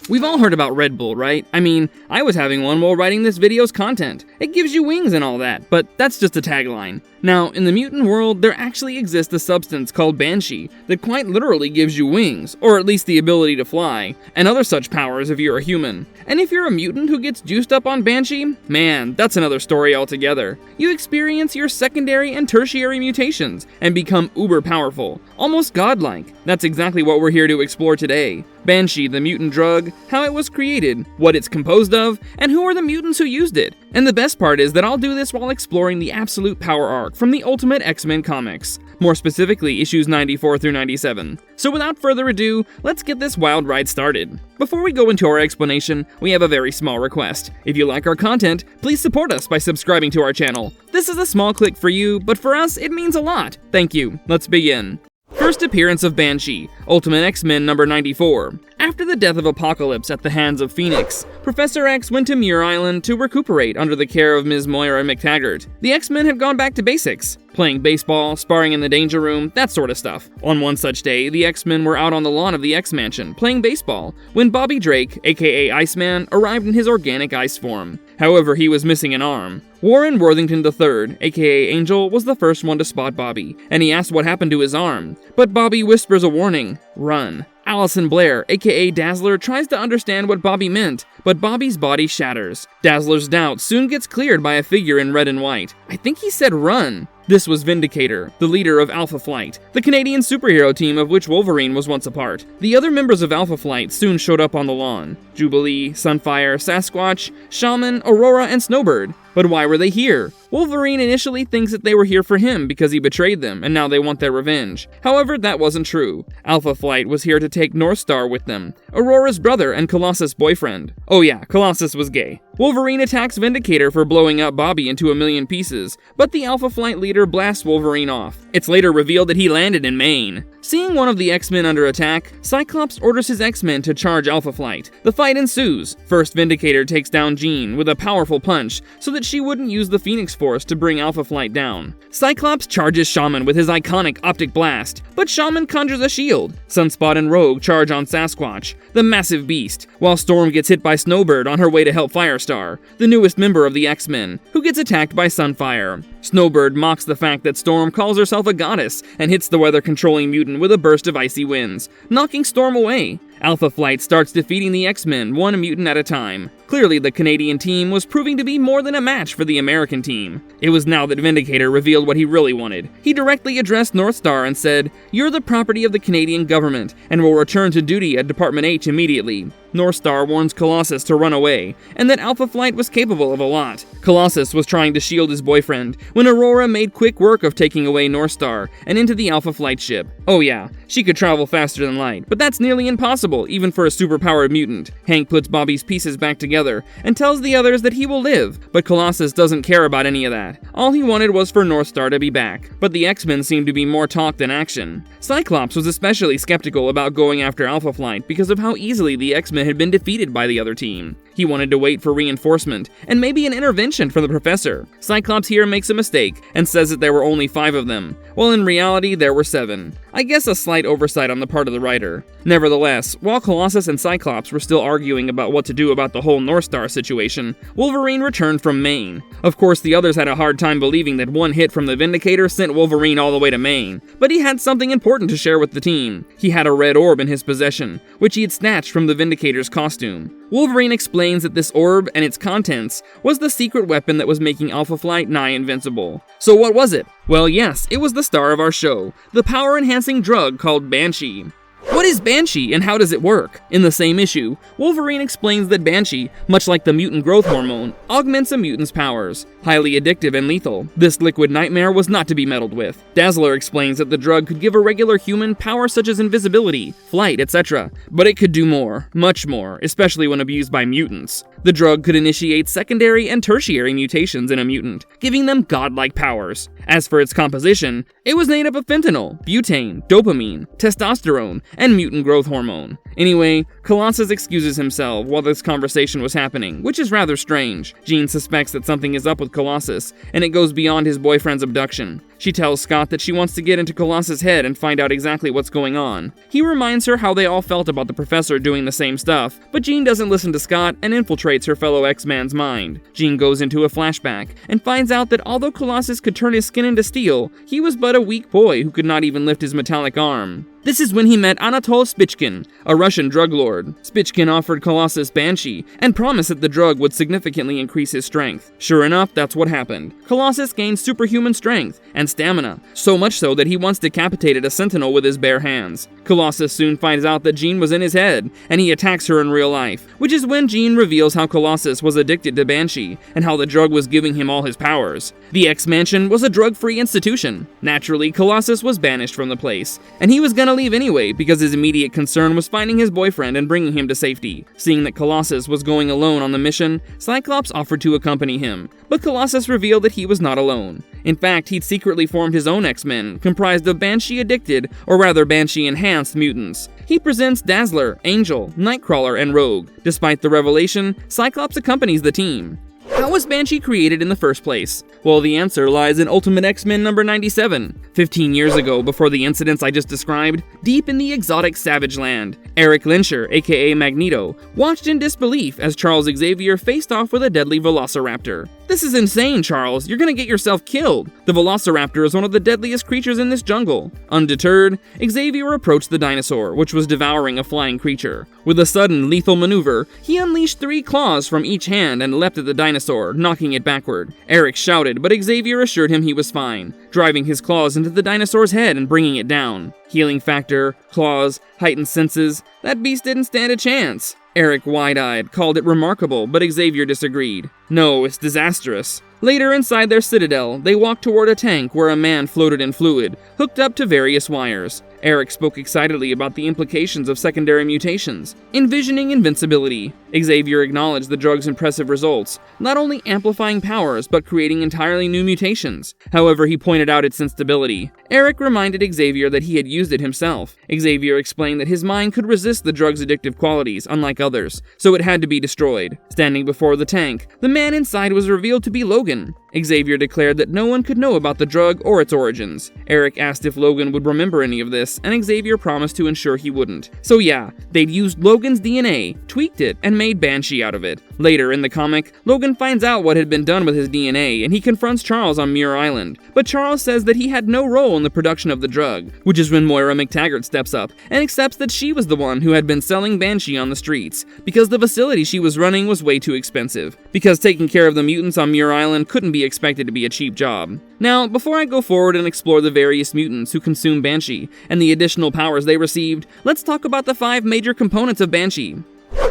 We've all heard about Red Bull, right? I mean, I was having one while writing this video's content. It gives you wings and all that, but that's just a tagline. Now, in the mutant world, there actually exists a substance called Banshee that quite literally gives you wings, or at least the ability to fly, and other such powers if you're a human. And if you're a mutant who gets juiced up on Banshee, man, that's another story altogether. You experience your secondary and tertiary mutations, and become uber powerful, almost godlike. That's exactly what we're here to explore today. Banshee, the mutant drug, how it was created, what it's composed of, and who are the mutants who used it. And the best part is that I'll do this while exploring the absolute power arc from the Ultimate X-Men comics, more specifically issues 94 through 97. So without further ado, let's get this wild ride started. Before we go into our explanation, we have a very small request. If you like our content, please support us by subscribing to our channel. This is a small click for you, but for us, it means a lot. Thank you. Let's begin. First appearance of Banshee, Ultimate X-Men number 94. After the death of Apocalypse at the hands of Phoenix, Professor X went to Muir Island to recuperate under the care of Ms. Moira McTaggart. The X-Men had gone back to basics, playing baseball, sparring in the danger room, that sort of stuff. On one such day, the X-Men were out on the lawn of the X-Mansion, playing baseball, when Bobby Drake, aka Iceman, arrived in his organic ice form. However, he was missing an arm. Warren Worthington III, aka Angel, was the first one to spot Bobby, and he asked what happened to his arm. But Bobby whispers a warning: run. Allison Blair, aka Dazzler, tries to understand what Bobby meant, but Bobby's body shatters. Dazzler's doubt soon gets cleared by a figure in red and white. I think he said run. This was Vindicator, the leader of Alpha Flight, the Canadian superhero team of which Wolverine was once a part. The other members of Alpha Flight soon showed up on the lawn: Jubilee, Sunfire, Sasquatch, Shaman, Aurora, and Snowbird. But why were they here? Wolverine initially thinks that they were here for him because he betrayed them, and now they want their revenge. However, that wasn't true. Alpha Flight was here to take Northstar with them, Aurora's brother and Colossus' boyfriend. Oh yeah, Colossus was gay. Wolverine attacks Vindicator for blowing up Bobby into a million pieces, but the Alpha Flight leader blasts Wolverine off. It's later revealed that he landed in Maine. Seeing one of the X-Men under attack, Cyclops orders his X-Men to charge Alpha Flight. The fight ensues. First, Vindicator takes down Jean with a powerful punch so that she wouldn't use the Phoenix Force to bring Alpha Flight down. Cyclops charges Shaman with his iconic optic blast, but Shaman conjures a shield. Sunspot and Rogue charge on Sasquatch, the massive beast, while Storm gets hit by Snowbird on her way to help Firestar, the newest member of the X-Men, who gets attacked by Sunfire. Snowbird mocks the fact that Storm calls herself a goddess and hits the weather-controlling mutant with a burst of icy winds, knocking Storm away. Alpha Flight starts defeating the X-Men one mutant at a time. Clearly, the Canadian team was proving to be more than a match for the American team. It was now that Vindicator revealed what he really wanted. He directly addressed Northstar and said, "You're the property of the Canadian government, and will return to duty at Department H immediately." Northstar warns Colossus to run away, and that Alpha Flight was capable of a lot. Colossus was trying to shield his boyfriend, when Aurora made quick work of taking away Northstar and into the Alpha Flight ship. Oh yeah, she could travel faster than light, but that's nearly impossible, even for a superpowered mutant. Hank puts Bobby's pieces back together, and tells the others that he will live, but Colossus doesn't care about any of that. All he wanted was for Northstar to be back, but the X-Men seemed to be more talk than action. Cyclops was especially skeptical about going after Alpha Flight because of how easily the X-Men had been defeated by the other team. He wanted to wait for reinforcement, and maybe an intervention from the Professor. Cyclops here makes a mistake, and says that there were only 5 of them, while in reality there were 7. I guess a slight oversight on the part of the writer. Nevertheless, while Colossus and Cyclops were still arguing about what to do about the whole Northstar situation, Wolverine returned from Maine. Of course, the others had a hard time believing that one hit from the Vindicator sent Wolverine all the way to Maine, but he had something important to share with the team. He had a red orb in his possession, which he had snatched from the Vindicator's costume. Wolverine explains that this orb and its contents was the secret weapon that was making Alpha Flight nigh invincible. So what was it? Well, yes, it was the star of our show, the power-enhancing drug called Banshee. What is Banshee and how does it work? In the same issue, Wolverine explains that Banshee, much like the mutant growth hormone, augments a mutant's powers. Highly addictive and lethal, this liquid nightmare was not to be meddled with. Dazzler explains that the drug could give a regular human powers such as invisibility, flight, etc., but it could do more, much more, especially when abused by mutants. The drug could initiate secondary and tertiary mutations in a mutant, giving them godlike powers. As for its composition, it was made up of fentanyl, butane, dopamine, testosterone, and mutant growth hormone. Anyway, Colossus excuses himself while this conversation was happening, which is rather strange. Jean suspects that something is up with Colossus, and it goes beyond his boyfriend's abduction. She tells Scott that she wants to get into Colossus' head and find out exactly what's going on. He reminds her how they all felt about the professor doing the same stuff, but Jean doesn't listen to Scott and infiltrates her fellow X-Man's mind. Jean goes into a flashback and finds out that although Colossus could turn his skin into steel, he was but a weak boy who could not even lift his metallic arm. This is when he met Anatol Spichkin, a Russian drug lord. Spichkin offered Colossus Banshee and promised that the drug would significantly increase his strength. Sure enough, that's what happened. Colossus gained superhuman strength and stamina, so much so that he once decapitated a sentinel with his bare hands. Colossus soon finds out that Jean was in his head, and he attacks her in real life, which is when Jean reveals how Colossus was addicted to Banshee and how the drug was giving him all his powers. The X-Mansion was a drug-free institution. Naturally, Colossus was banished from the place, and he was gonna leave anyway because his immediate concern was finding his boyfriend and bringing him to safety. Seeing that Colossus was going alone on the mission, Cyclops offered to accompany him, but Colossus revealed that he was not alone. In fact, he'd secretly formed his own X-Men, comprised of Banshee-addicted, or rather Banshee-enhanced mutants. He presents Dazzler, Angel, Nightcrawler, and Rogue. Despite the revelation, Cyclops accompanies the team. How was Banshee created in the first place? Well, the answer lies in Ultimate X-Men number 97. 15 years ago, before the incidents I just described, deep in the exotic Savage Land, Eric Lyncher, aka Magneto, watched in disbelief as Charles Xavier faced off with a deadly velociraptor. This is insane, Charles. You're gonna get yourself killed. The velociraptor is one of the deadliest creatures in this jungle. Undeterred, Xavier approached the dinosaur, which was devouring a flying creature. With a sudden, lethal maneuver, he unleashed 3 claws from each hand and leapt at the dinosaur, knocking it backward. Eric shouted, but Xavier assured him he was fine, driving his claws into the dinosaur's head and bringing it down. Healing factor, claws, heightened senses, that beast didn't stand a chance. Eric, wide-eyed, called it remarkable, but Xavier disagreed. No, it's disastrous. Later, inside their citadel, they walked toward a tank where a man floated in fluid, hooked up to various wires. Eric spoke excitedly about the implications of secondary mutations, envisioning invincibility. Xavier acknowledged the drug's impressive results, not only amplifying powers, but creating entirely new mutations. However, he pointed out its instability. Eric reminded Xavier that he had used it himself. Xavier explained that his mind could resist the drug's addictive qualities, unlike others, so it had to be destroyed. Standing before the tank, the man inside was revealed to be Logan. Xavier declared that no one could know about the drug or its origins. Eric asked if Logan would remember any of this, and Xavier promised to ensure he wouldn't. So yeah, they'd used Logan's DNA, tweaked it, and made Banshee out of it. Later in the comic, Logan finds out what had been done with his DNA, and he confronts Charles on Muir Island. But Charles says that he had no role in the production of the drug, which is when Moira McTaggart steps up and accepts that she was the one who had been selling Banshee on the streets, because the facility she was running was way too expensive. Because taking care of the mutants on Muir Island couldn't be expected to be a cheap job. Now, before I go forward and explore the various mutants who consume Banshee and the additional powers they received, let's talk about the 5 major components of Banshee.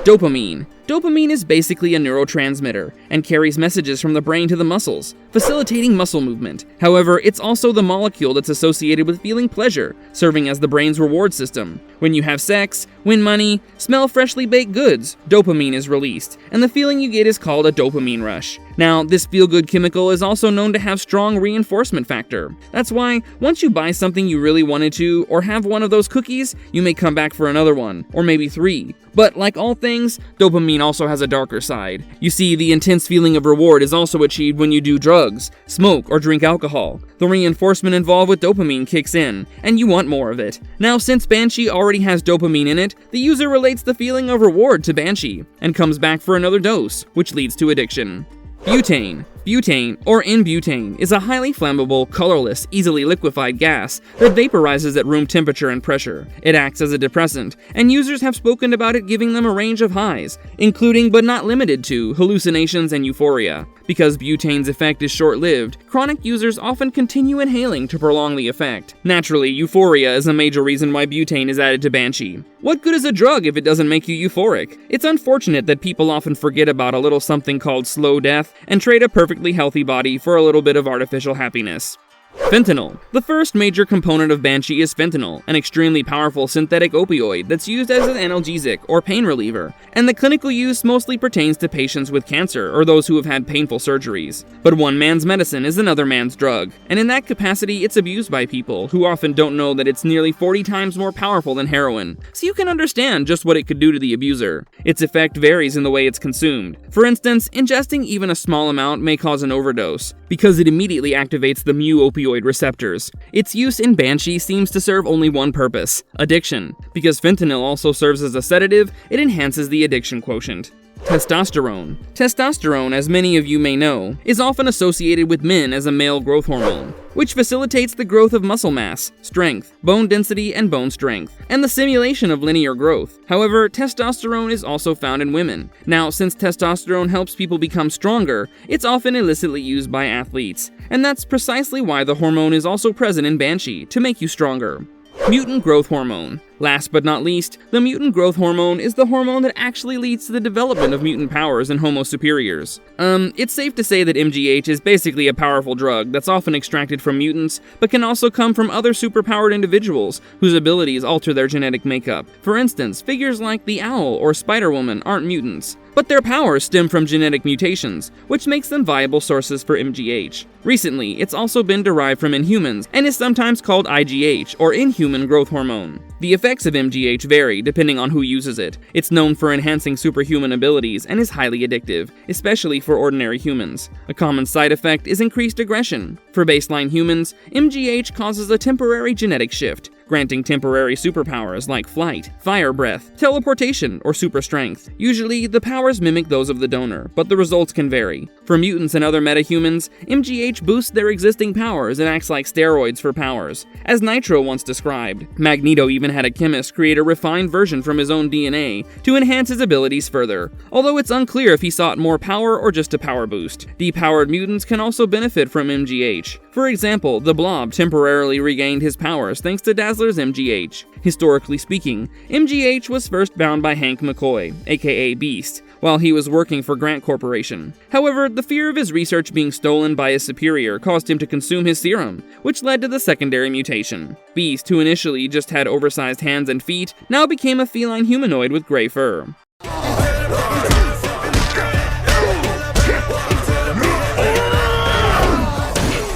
Dopamine. Dopamine is basically a neurotransmitter and carries messages from the brain to the muscles, facilitating muscle movement. However, it's also the molecule that's associated with feeling pleasure, serving as the brain's reward system. When you have sex, win money, smell freshly baked goods, dopamine is released, and the feeling you get is called a dopamine rush. Now, this feel-good chemical is also known to have strong reinforcement factor. That's why, once you buy something you really wanted to, or have one of those cookies, you may come back for another one, or maybe 3. But like all things, dopamine also has a darker side. You see, the intense feeling of reward is also achieved when you do drugs, smoke, or drink alcohol. The reinforcement involved with dopamine kicks in, and you want more of it. Now, since Banshee already has dopamine in it, the user relates the feeling of reward to Banshee, and comes back for another dose, which leads to addiction. Butane. Butane, or N-butane, is a highly flammable, colorless, easily liquefied gas that vaporizes at room temperature and pressure. It acts as a depressant, and users have spoken about it giving them a range of highs, including but not limited to hallucinations and euphoria. Because butane's effect is short-lived, chronic users often continue inhaling to prolong the effect. Naturally, euphoria is a major reason why butane is added to Banshee. What good is a drug if it doesn't make you euphoric? It's unfortunate that people often forget about a little something called slow death and trade a perfectly healthy body for a little bit of artificial happiness. Fentanyl. The first major component of Banshee is fentanyl, an extremely powerful synthetic opioid that's used as an analgesic or pain reliever, and the clinical use mostly pertains to patients with cancer or those who have had painful surgeries. But one man's medicine is another man's drug, and in that capacity it's abused by people who often don't know that it's nearly 40 times more powerful than heroin, so you can understand just what it could do to the abuser. Its effect varies in the way it's consumed. For instance, ingesting even a small amount may cause an overdose, because it immediately activates the mu-opioid receptors. Its use in Banshee seems to serve only one purpose: addiction. Because fentanyl also serves as a sedative, it enhances the addiction quotient. Testosterone. Testosterone, as many of you may know, is often associated with men as a male growth hormone, which facilitates the growth of muscle mass, strength, bone density, and bone strength, and the simulation of linear growth. However, testosterone is also found in women. Now, since testosterone helps people become stronger, it's often illicitly used by athletes, and that's precisely why the hormone is also present in Banshee, to make you stronger. Mutant growth hormone. Last but not least, the mutant growth hormone is the hormone that actually leads to the development of mutant powers in Homo superiors. It's safe to say that MGH is basically a powerful drug that's often extracted from mutants, but can also come from other superpowered individuals whose abilities alter their genetic makeup. For instance, figures like the Owl or Spider-Woman aren't mutants, but their powers stem from genetic mutations, which makes them viable sources for MGH. Recently, it's also been derived from Inhumans, and is sometimes called IGH, or Inhuman Growth Hormone. The effects of MGH vary depending on who uses it. It's known for enhancing superhuman abilities and is highly addictive, especially for ordinary humans. A common side effect is increased aggression. For baseline humans, MGH causes a temporary genetic shift, granting temporary superpowers like flight, fire breath, teleportation, or super strength. Usually, the powers mimic those of the donor, but the results can vary. For mutants and other metahumans, MGH boosts their existing powers and acts like steroids for powers. As Nitro once described, Magneto even had a chemist create a refined version from his own DNA to enhance his abilities further, although it's unclear if he sought more power or just a power boost. Depowered mutants can also benefit from MGH. For example, the Blob temporarily regained his powers thanks to Dazzler's MGH. Historically speaking, MGH was first bound by Hank McCoy, aka Beast, while he was working for Grant Corporation. However, the fear of his research being stolen by his superior caused him to consume his serum, which led to the secondary mutation. Beast, who initially just had oversized hands and feet, now became a feline humanoid with gray fur.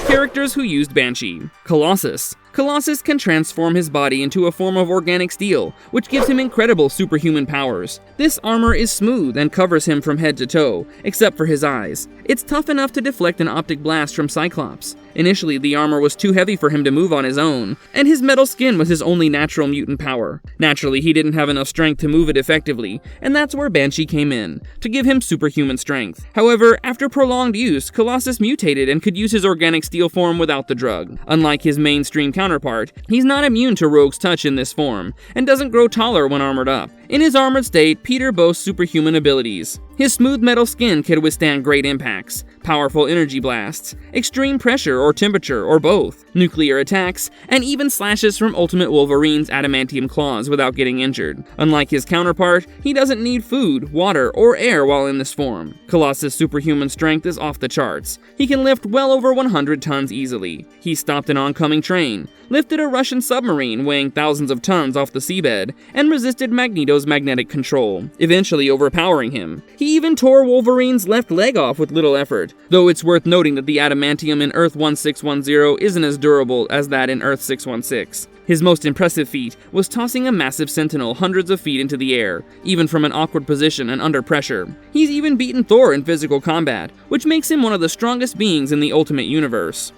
Characters who used Banshee. Colossus. Colossus can transform his body into a form of organic steel, which gives him incredible superhuman powers. This armor is smooth and covers him from head to toe, except for his eyes. It's tough enough to deflect an optic blast from Cyclops. Initially, the armor was too heavy for him to move on his own, and his metal skin was his only natural mutant power. Naturally, he didn't have enough strength to move it effectively, and that's where Banshee came in, to give him superhuman strength. However, after prolonged use, Colossus mutated and could use his organic steel form without the drug. Unlike his mainstream counterpart, he's not immune to Rogue's touch in this form, and doesn't grow taller when armored up. In his armored state, Peter boasts superhuman abilities. His smooth metal skin can withstand great impacts, powerful energy blasts, extreme pressure or temperature or both, nuclear attacks, and even slashes from Ultimate Wolverine's adamantium claws without getting injured. Unlike his counterpart, he doesn't need food, water, or air while in this form. Colossus' superhuman strength is off the charts. He can lift well over 100 tons easily. He stopped an oncoming train, lifted a Russian submarine weighing thousands of tons off the seabed, and resisted Magneto's magnetic control, eventually overpowering him. He even tore Wolverine's left leg off with little effort, though it's worth noting that the adamantium in Earth 1610 isn't as durable as that in Earth 616. His most impressive feat was tossing a massive Sentinel hundreds of feet into the air, even from an awkward position and under pressure. He's even beaten Thor in physical combat, which makes him one of the strongest beings in the Ultimate Universe.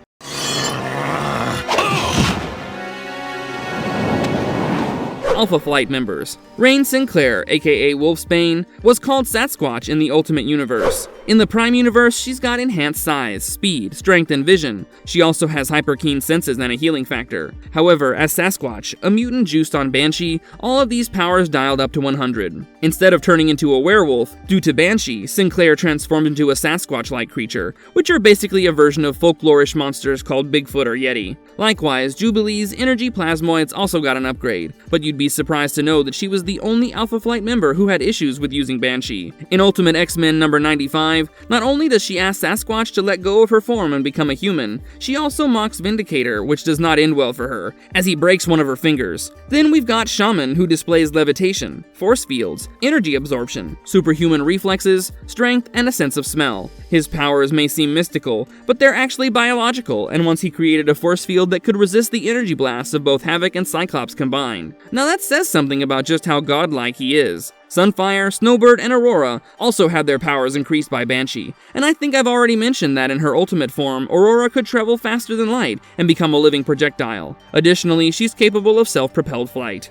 Alpha Flight members. Rain Sinclair, aka Wolfsbane, was called Sasquatch in the Ultimate Universe. In the Prime Universe, she's got enhanced size, speed, strength, and vision. She also has hyper-keen senses and a healing factor. However, as Sasquatch, a mutant juiced on Banshee, all of these powers dialed up to 100. Instead of turning into a werewolf, due to Banshee, Sinclair transformed into a Sasquatch-like creature, which are basically a version of folklorish monsters called Bigfoot or Yeti. Likewise, Jubilee's energy plasmoids also got an upgrade, but you'd be be surprised to know that she was the only Alpha Flight member who had issues with using Banshee. In Ultimate X-Men number 95, not only does she ask Sasquatch to let go of her form and become a human, she also mocks Vindicator, which does not end well for her, as he breaks one of her fingers. Then we've got Shaman, who displays levitation, force fields, energy absorption, superhuman reflexes, strength, and a sense of smell. His powers may seem mystical, but they're actually biological, and once he created a force field that could resist the energy blasts of both Havoc and Cyclops combined. Now that says something about just how godlike he is. Sunfire, Snowbird, and Aurora also had their powers increased by Banshee, and I think I've already mentioned that in her ultimate form, Aurora could travel faster than light and become a living projectile. Additionally, she's capable of self-propelled flight.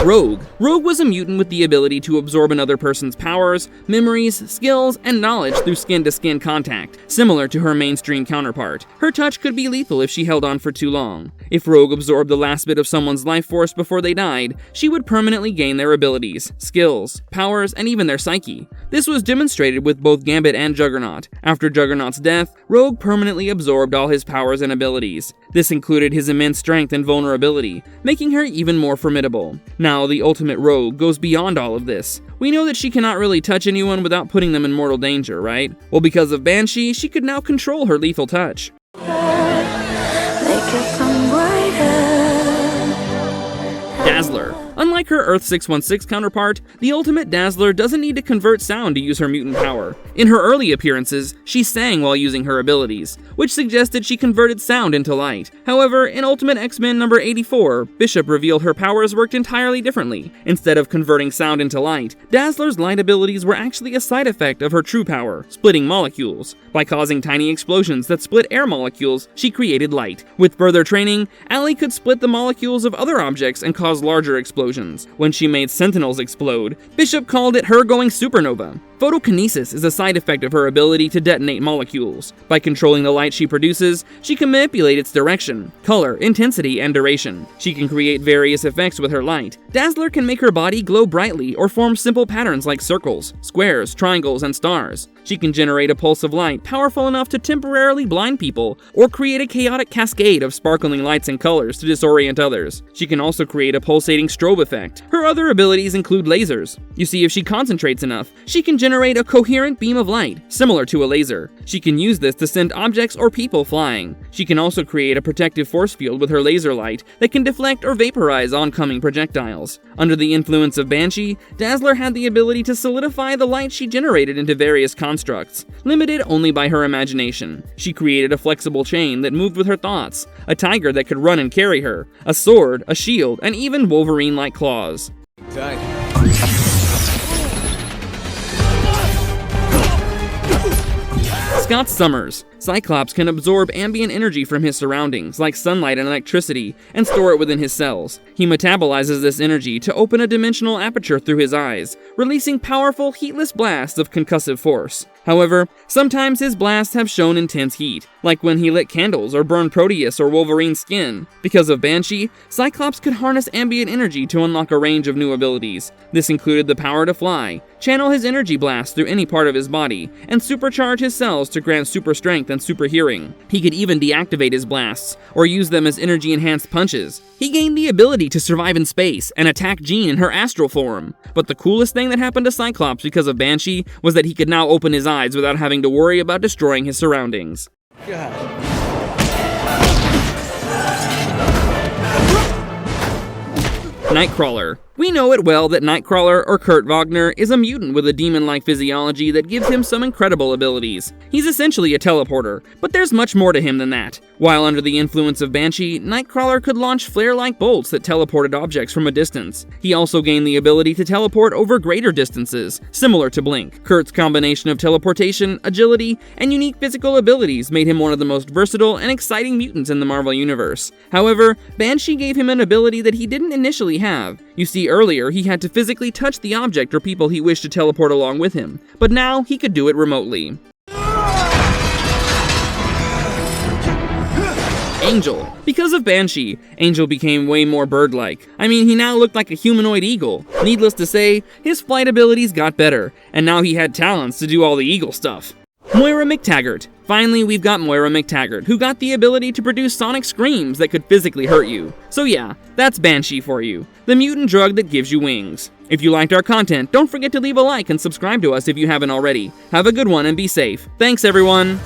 Rogue. Rogue was a mutant with the ability to absorb another person's powers, memories, skills, and knowledge through skin-to-skin contact, similar to her mainstream counterpart. Her touch could be lethal if she held on for too long. If Rogue absorbed the last bit of someone's life force before they died, she would permanently gain their abilities, skills, powers, and even their psyche. This was demonstrated with both Gambit and Juggernaut. After Juggernaut's death, Rogue permanently absorbed all his powers and abilities. This included his immense strength and vulnerability, making her even more formidable. Now, the ultimate Rogue goes beyond all of this. We know that she cannot really touch anyone without putting them in mortal danger, right? Well, because of Banshee, she could now control her lethal touch. Dazzler. Unlike her Earth 616 counterpart, the Ultimate Dazzler doesn't need to convert sound to use her mutant power. In her early appearances, she sang while using her abilities, which suggested she converted sound into light. However, in Ultimate X-Men number 84, Bishop revealed her powers worked entirely differently. Instead of converting sound into light, Dazzler's light abilities were actually a side effect of her true power, splitting molecules. By causing tiny explosions that split air molecules, she created light. With further training, Allie could split the molecules of other objects and cause larger explosions. When she made Sentinels explode, Bishop called it her going supernova. Photokinesis is a side effect of her ability to detonate molecules. By controlling the light she produces, she can manipulate its direction, color, intensity, and duration. She can create various effects with her light. Dazzler can make her body glow brightly or form simple patterns like circles, squares, triangles, and stars. She can generate a pulse of light powerful enough to temporarily blind people, or create a chaotic cascade of sparkling lights and colors to disorient others. She can also create a pulsating strobe effect. Her other abilities include lasers. You see, if she concentrates enough, she can generate a coherent beam of light, similar to a laser. She can use this to send objects or people flying. She can also create a protective force field with her laser light that can deflect or vaporize oncoming projectiles. Under the influence of Banshee, Dazzler had the ability to solidify the light she generated into various constructs, limited only by her imagination. She created a flexible chain that moved with her thoughts, a tiger that could run and carry her, a sword, a shield, and even Wolverine-like claws. Scott Summers. Cyclops can absorb ambient energy from his surroundings, like sunlight and electricity, and store it within his cells. He metabolizes this energy to open a dimensional aperture through his eyes, releasing powerful, heatless blasts of concussive force. However, sometimes his blasts have shown intense heat, like when he lit candles or burned Proteus or Wolverine's skin. Because of Banshee, Cyclops could harness ambient energy to unlock a range of new abilities. This included the power to fly, channel his energy blast through any part of his body, and supercharge his cells to grant super strength and super hearing. He could even deactivate his blasts, or use them as energy-enhanced punches. He gained the ability to survive in space and attack Jean in her astral form. But the coolest thing that happened to Cyclops because of Banshee was that he could now open his eyes without having to worry about destroying his surroundings. God. Nightcrawler. We know it well that Nightcrawler, or Kurt Wagner, is a mutant with a demon-like physiology that gives him some incredible abilities. He's essentially a teleporter, but there's much more to him than that. While under the influence of Banshee, Nightcrawler could launch flare-like bolts that teleported objects from a distance. He also gained the ability to teleport over greater distances, similar to Blink. Kurt's combination of teleportation, agility, and unique physical abilities made him one of the most versatile and exciting mutants in the Marvel Universe. However, Banshee gave him an ability that he didn't initially have. You see, earlier, he had to physically touch the object or people he wished to teleport along with him, but now he could do it remotely. Angel. Because of Banshee, Angel became way more bird-like. I mean, he now looked like a humanoid eagle. Needless to say, his flight abilities got better, and now he had talents to do all the eagle stuff. Moira McTaggart. Finally, we've got Moira McTaggart, who got the ability to produce sonic screams that could physically hurt you. So yeah, that's Banshee for you, the mutant drug that gives you wings. If you liked our content, don't forget to leave a like and subscribe to us if you haven't already. Have a good one and be safe. Thanks, everyone!